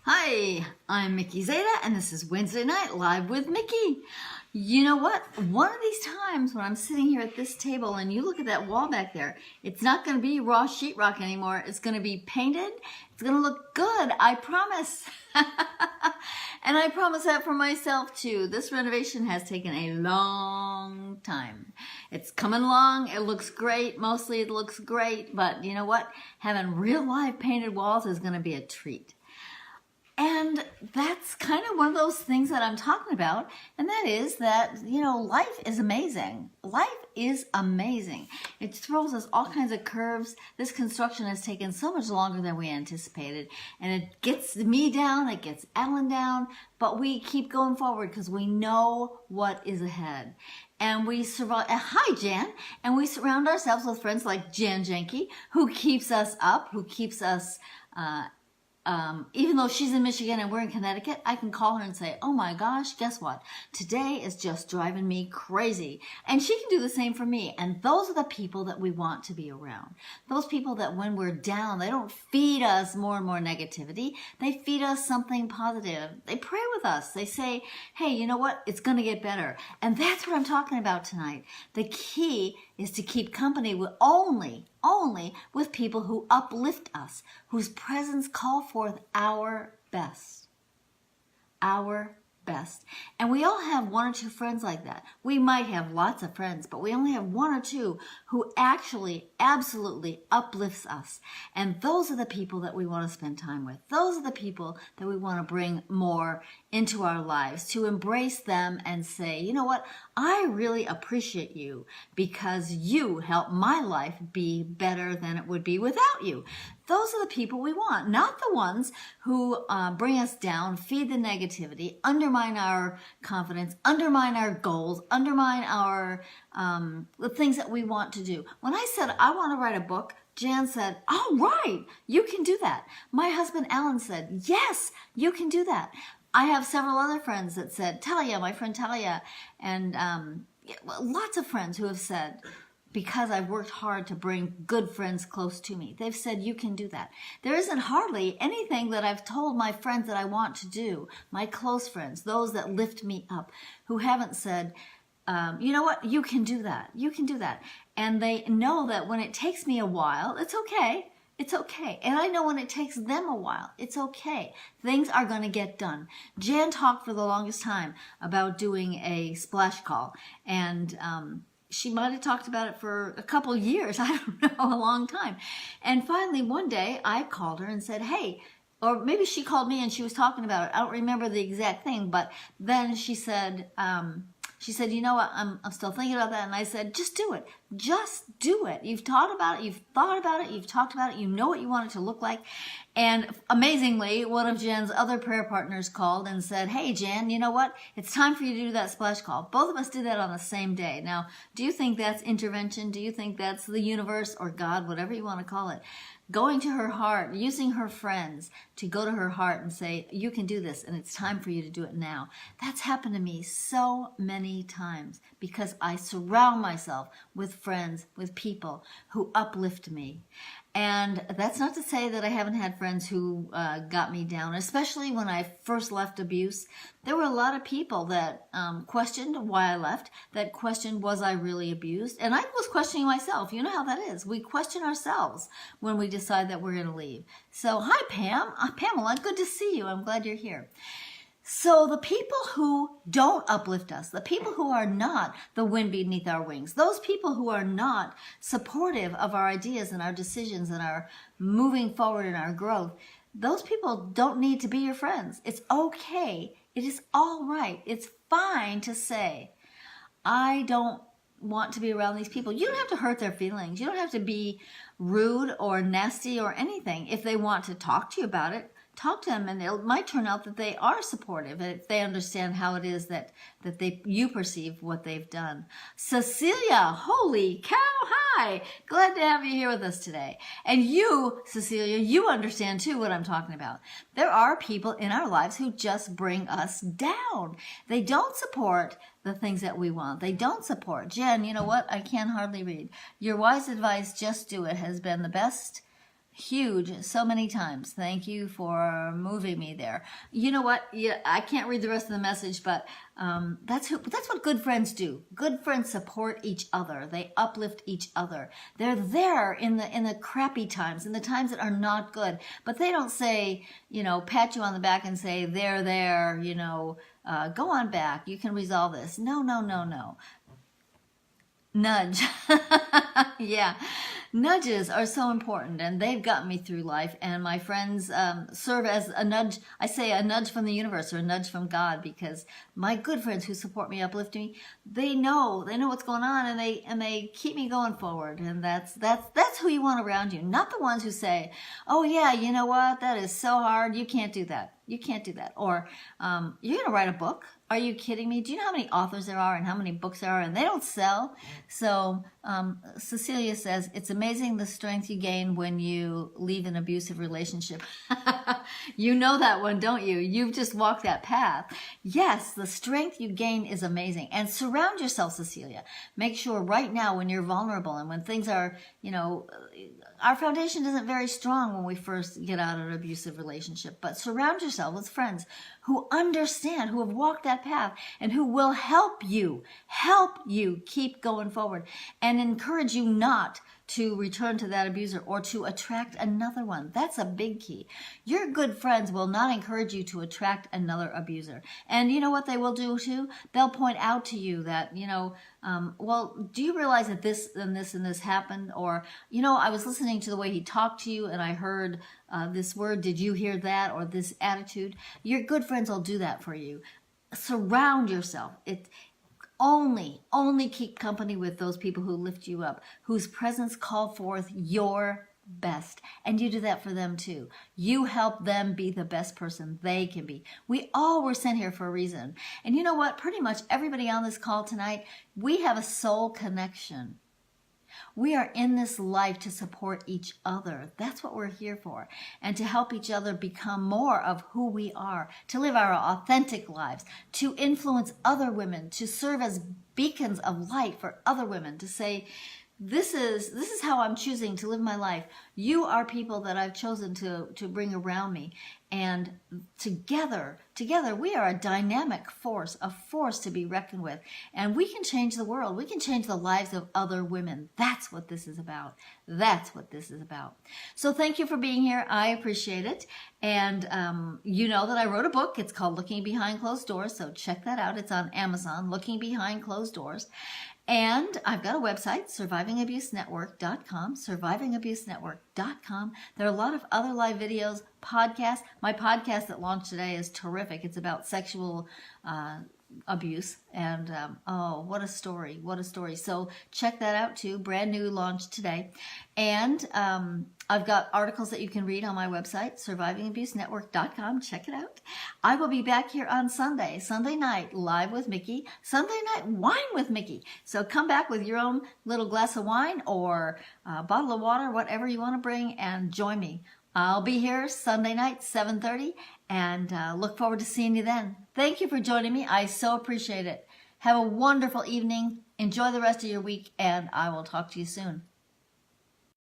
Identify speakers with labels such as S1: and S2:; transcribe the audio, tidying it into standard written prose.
S1: Hi, I'm Mickey Zeta, and this is Wednesday Night Live with Mickey. You know what? One of these times when I'm sitting here at this table and you look at that wall back there, it's not going to be raw sheetrock anymore. It's going to be painted. It's going to look good. I promise. And I promise that for myself too. This renovation has taken a long time. It's coming along. It looks great. Mostly it looks great. But you know what? Having real live painted walls is going to be a treat. And that's kind of one of those things that I'm talking about. And that is that, life is amazing. Life is amazing. It throws us all kinds of curves. This construction has taken so much longer than we anticipated. And it gets me down, it gets Ellen down, but we keep going forward because we know what is ahead. And we survive. Hi, Jan. And we surround ourselves with friends like Jan Jenke, who keeps us up, who keeps us even though she's in Michigan and we're in Connecticut, I can call her and say, oh my gosh, guess what? Today is just driving me crazy. And she can do the same for me. And those are the people that we want to be around. Those people that when we're down, they don't feed us more and more negativity. They feed us something positive. They pray with us. They say, hey, you know what? It's going to get better. And that's what I'm talking about tonight. The key is to keep company with only with people who uplift us, whose presence call forth our best. Our best. And we all have one or two friends like that. We might have lots of friends, but we only have one or two who actually absolutely uplifts us. And those are the people that we want to spend time with. Those are the people that we want to bring more into our lives, to embrace them and say, you know what? I really appreciate you because you help my life be better than it would be without you. Those are the people we want, not the ones who bring us down, feed the negativity, undermine our confidence, undermine our goals, undermine our the things that we want to do. When I said I want to write a book, Jan said, all right, you can do that. My husband Alan said, yes, you can do that. I have several other friends that said, Talia, my friend Talia, and lots of friends who have said, because I've worked hard to bring good friends close to me, they've said, you can do that. There isn't hardly anything that I've told my friends that I want to do, my close friends, those that lift me up, who haven't said, you know what, you can do that. You can do that. And they know that when it takes me a while, it's okay. It's okay. And I know when it takes them a while, it's okay. Things are going to get done. Jan talked for the longest time about doing a splash call. And she might have talked about it for a couple years. I don't know, a long time. And finally, one day, I called her and said, hey, or maybe she called me and she was talking about it. I don't remember the exact thing. But then she said, you know what, I'm still thinking about that. And I said, just do it. Just do it. You've thought about it. You've thought about it. You've talked about it. You know what you want it to look like. And amazingly, one of Jan's other prayer partners called and said, hey, Jan, you know what? It's time for you to do that splash call. Both of us did that on the same day. Now, do you think that's intervention? Do you think that's the universe or God, whatever you want to call it? Going to her heart, using her friends to go to her heart and say, you can do this and it's time for you to do it now. That's happened to me so many times because I surround myself with friends, with people who uplift me. And that's not to say that I haven't had friends who got me down, especially when I first left abuse. There were a lot of people that questioned why I left, that questioned, was I really abused? And I was questioning myself. You know how that is. We question ourselves when we decide that we're going to leave. So, hi, Pam. Pamela, good to see you. I'm glad you're here. So the people who don't uplift us, the people who are not the wind beneath our wings, those people who are not supportive of our ideas and our decisions and our moving forward and our growth, those people don't need to be your friends. It's okay. It is all right. It's fine to say, I don't want to be around these people. You don't have to hurt their feelings. You don't have to be rude or nasty or anything. If they want to talk to you about it, talk to them, and it might turn out that they are supportive if they understand how it is that you perceive what they've done. Cecilia, holy cow, hi! Glad to have you here with us today. And you, Cecilia, you understand too what I'm talking about. There are people in our lives who just bring us down. They don't support the things that we want. They don't support. Jen, you know what? I can hardly read. Your wise advice, just do it, has been the best Huge, so many times. Thank you for moving me there. You know what? Yeah, I can't read the rest of the message, but that's what good friends do. Good friends support each other. They uplift each other. They're there in the crappy times, in the times that are not good. But they don't say, pat you on the back and say, there, go on back. You can resolve this. No, no, no, no. Nudge. Yeah. Nudges are so important, and they've gotten me through life, and my friends serve as a nudge. I say a nudge from the universe or a nudge from God, because my good friends who support me, uplift me, they know what's going on, and they keep me going forward. And that's who you want around you, not the ones who say, oh yeah, you know what, that is so hard, you can't do that. You can't do that. Or you're going to write a book. Are you kidding me? Do you know how many authors there are and how many books there are? And they don't sell. So Cecilia says, it's amazing the strength you gain when you leave an abusive relationship. You know that one, don't you? You've just walked that path. Yes, the strength you gain is amazing. And surround yourself, Cecilia. Make sure right now when you're vulnerable and when things are, our foundation isn't very strong when we first get out of an abusive relationship. But surround yourself with friends who understand, who have walked that path, and who will help you keep going forward and encourage you not to return to that abuser or to attract another one. That's a big key. Your good friends will not encourage you to attract another abuser. And you know what they will do too? They'll point out to you that, well, do you realize that this and this and this happened? Or, I was listening to the way he talked to you and I heard this word. Did you hear that? Or this attitude? Your good friends will do that for you. Surround yourself. Only keep company with those people who lift you up, whose presence call forth your best. And you do that for them too. You help them be the best person they can be. We all were sent here for a reason. And you know what? Pretty much everybody on this call tonight, we have a soul connection. We are in this life to support each other. That's what we're here for. And to help each other become more of who we are, to live our authentic lives, to influence other women, to serve as beacons of light for other women, to say, this is how I'm choosing to live my life. You are people that I've chosen to bring around me. And together, we are a dynamic force, a force to be reckoned with. And we can change the world. We can change the lives of other women. That's what this is about. That's what this is about. So thank you for being here. I appreciate it. And you know that I wrote a book. It's called Looking Behind Closed Doors. So check that out. It's on Amazon, Looking Behind Closed Doors. And I've got a website, survivingabusenetwork.com, survivingabusenetwork.com. There are a lot of other live videos, podcasts. My podcast that launched today is terrific. It's about sexual abuse. And what a story. What a story. So check that out too. Brand new launch today. And I've got articles that you can read on my website, survivingabusenetwork.com. Check it out. I will be back here on Sunday night, live with Mickey. Sunday night, wine with Mickey. So come back with your own little glass of wine or a bottle of water, whatever you want to bring, and join me. I'll be here Sunday night, 7:30, and look forward to seeing you then. Thank you for joining me. I so appreciate it. Have a wonderful evening. Enjoy the rest of your week, and I will talk to you soon.